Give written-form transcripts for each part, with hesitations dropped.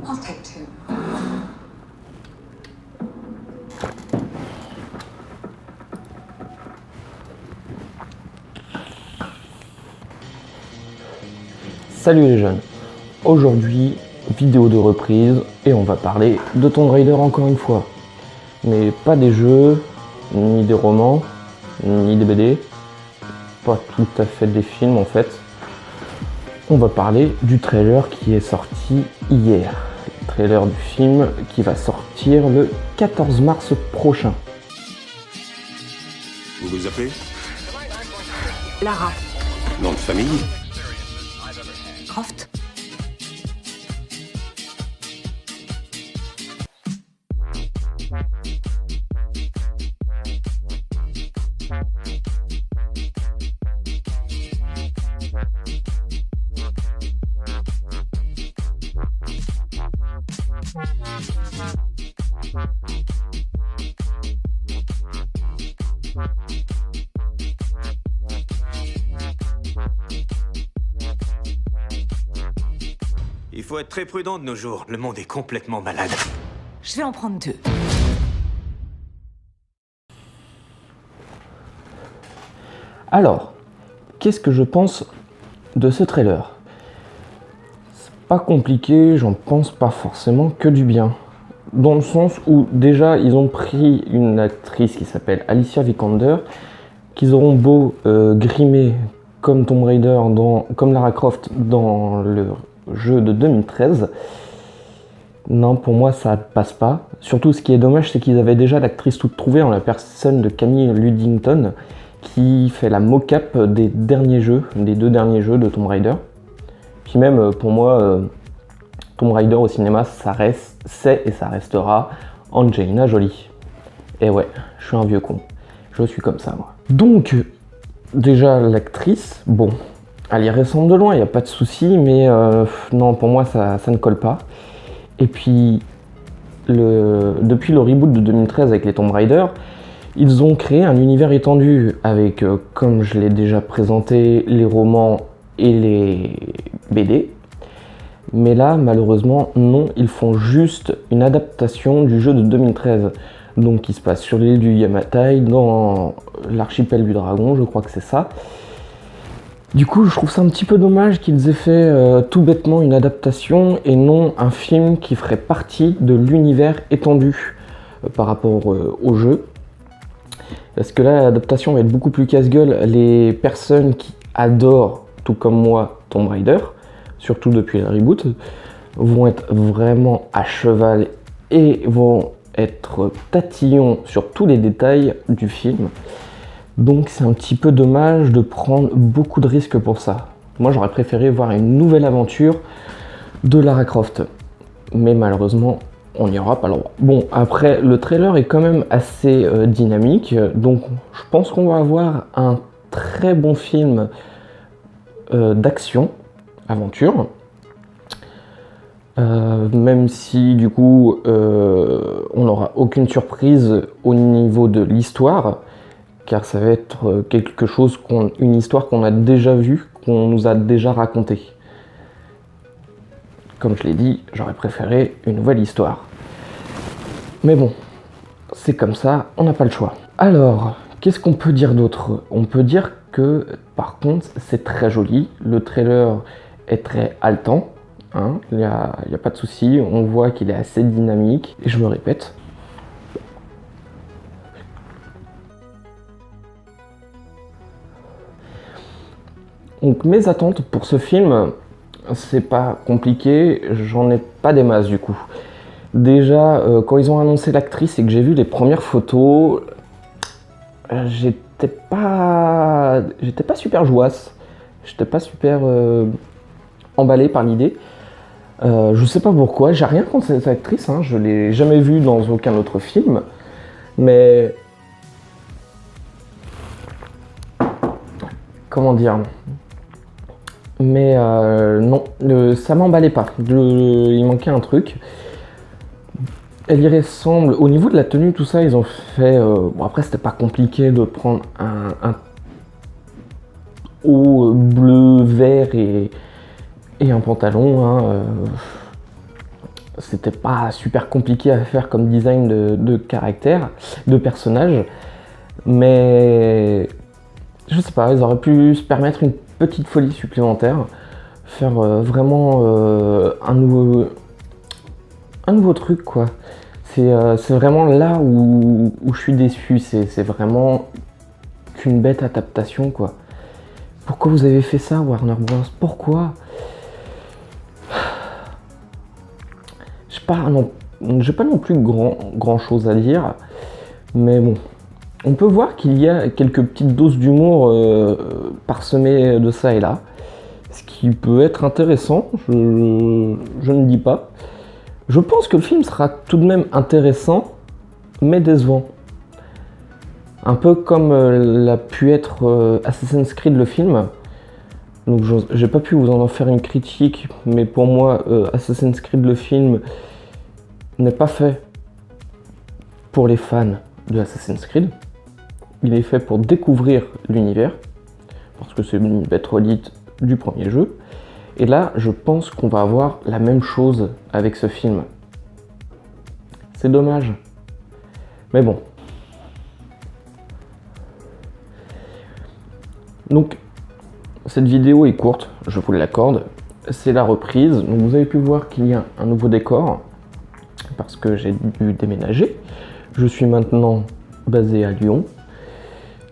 I'll take two. Salut les jeunes, aujourd'hui vidéo de reprise et on va parler de Tomb Raider encore une fois. Mais pas des jeux, ni des romans, ni des BD, pas tout à fait des films en fait. On va parler du trailer qui est sorti hier, le trailer du film qui va sortir le 14 mars prochain. Vous vous appelez? Lara Nom de famille? Croft. Il faut être très prudent de nos jours. Le monde est complètement malade. Je vais en prendre deux. Alors, qu'est-ce que je pense de ce trailer? C'est pas compliqué, j'en pense pas forcément que du bien. Dans le sens où déjà ils ont pris une actrice qui s'appelle Alicia Vikander, qu'ils auront beau grimer comme Tomb Raider, comme Lara Croft dans le jeu de 2013. Non, pour moi ça passe pas. Surtout ce qui est dommage, c'est qu'ils avaient déjà l'actrice toute trouvée en la personne de Camille Luddington, qui fait la mocap des derniers jeux, des deux derniers jeux de Tomb Raider. Puis même pour moi, Tomb Raider au cinéma, c'est et ça restera Angelina Jolie. Et ouais, je suis un vieux con. Je suis comme ça, moi. Donc, déjà, l'actrice, bon, elle y ressemble de loin, il n'y a pas de souci, mais non, pour moi, ça ne colle pas. Et puis, depuis le reboot de 2013 avec les Tomb Raider, ils ont créé un univers étendu avec, comme je l'ai déjà présenté, les romans et les BD. Mais là, malheureusement, non, ils font juste une adaptation du jeu de 2013. Donc, qui se passe sur l'île du Yamatai, dans l'archipel du dragon, je crois que c'est ça. Du coup, je trouve ça un petit peu dommage qu'ils aient fait tout bêtement une adaptation et non un film qui ferait partie de l'univers étendu par rapport au jeu. Parce que là, l'adaptation va être beaucoup plus casse-gueule. Les personnes qui adorent, tout comme moi, Tomb Raider, surtout depuis le reboot, vont être vraiment à cheval et vont être tatillons sur tous les détails du film. Donc c'est un petit peu dommage de prendre beaucoup de risques pour ça. Moi j'aurais préféré voir une nouvelle aventure de Lara Croft. Mais malheureusement, on n'y aura pas le droit. Bon, après, le trailer est quand même assez dynamique. Donc je pense qu'on va avoir un très bon film d'action, aventure. Même si du coup on n'aura aucune surprise au niveau de l'histoire, car ça va être quelque chose, une histoire qu'on a déjà vue, qu'on nous a déjà racontée. Comme je l'ai dit, j'aurais préféré une nouvelle histoire. Mais bon, c'est comme ça, on n'a pas le choix. Alors, qu'est-ce qu'on peut dire d'autre? On peut dire que, par contre, c'est très joli. Le trailer est très haletant. Hein, il n'y a pas de souci, on voit qu'il est assez dynamique. Et je me répète. Donc mes attentes pour ce film, c'est pas compliqué, j'en ai pas des masses du coup. Déjà, quand ils ont annoncé l'actrice et que j'ai vu les premières photos, j'étais pas super jouasse, j'étais pas super emballé par l'idée. Je sais pas pourquoi, j'ai rien contre cette actrice, hein, je l'ai jamais vue dans aucun autre film, mais comment dire, mais non, ça m'emballait pas, il manquait un truc. Elle y ressemble, au niveau de la tenue, tout ça, ils ont fait, bon après c'était pas compliqué de prendre un haut bleu, vert et un pantalon, hein, c'était pas super compliqué à faire comme design de caractère, de personnage, mais je sais pas, ils auraient pu se permettre une petite folie supplémentaire, faire vraiment un nouveau truc quoi. C'est vraiment là où je suis déçu, c'est vraiment qu'une bête adaptation quoi. Pourquoi vous avez fait ça Warner Bros? Pourquoi? J'ai pas non plus grand chose à dire, mais bon, on peut voir qu'il y a quelques petites doses d'humour parsemées de ça et là, ce qui peut être intéressant, je ne dis pas. Je pense que le film sera tout de même intéressant, mais décevant. Un peu comme l'a pu être Assassin's Creed le film. Donc j'ai pas pu vous en faire une critique, mais pour moi, Assassin's Creed le film n'est pas fait pour les fans de Assassin's Creed. Il est fait pour découvrir l'univers, parce que c'est une bête redite du premier jeu. Et là, je pense qu'on va avoir la même chose avec ce film. C'est dommage. Mais bon. Donc, cette vidéo est courte, je vous l'accorde. C'est la reprise. Donc, vous avez pu voir qu'il y a un nouveau décor, parce que j'ai dû déménager. Je suis maintenant basé à Lyon.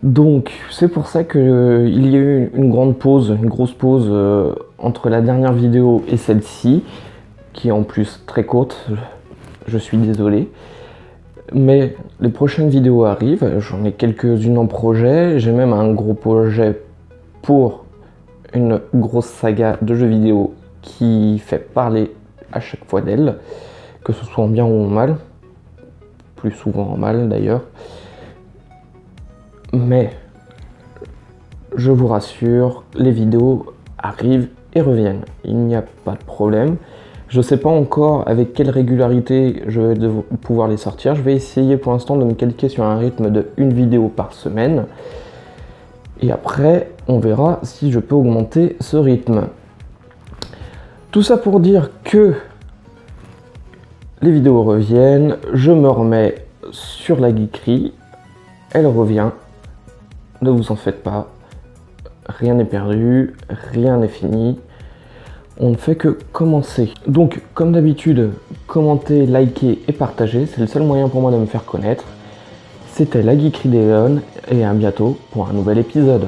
Donc c'est pour ça qu'il y a eu une grosse pause entre la dernière vidéo et celle-ci, qui est en plus très courte, je suis désolé. Mais les prochaines vidéos arrivent, j'en ai quelques-unes en projet, j'ai même un gros projet pour une grosse saga de jeux vidéo qui fait parler à chaque fois d'elle, que ce soit en bien ou en mal, plus souvent en mal d'ailleurs. Mais je vous rassure, les vidéos arrivent et reviennent. Il n'y a pas de problème. Je ne sais pas encore avec quelle régularité je vais pouvoir les sortir. Je vais essayer pour l'instant de me calquer sur un rythme de une vidéo par semaine. Et après, on verra si je peux augmenter ce rythme. Tout ça pour dire que les vidéos reviennent. Je me remets sur la geekerie. Elle revient. Ne vous en faites pas, rien n'est perdu, rien n'est fini, on ne fait que commencer. Donc, comme d'habitude, commentez, likez et partagez, c'est le seul moyen pour moi de me faire connaître. C'était la Geekerie d'Elon, et à bientôt pour un nouvel épisode.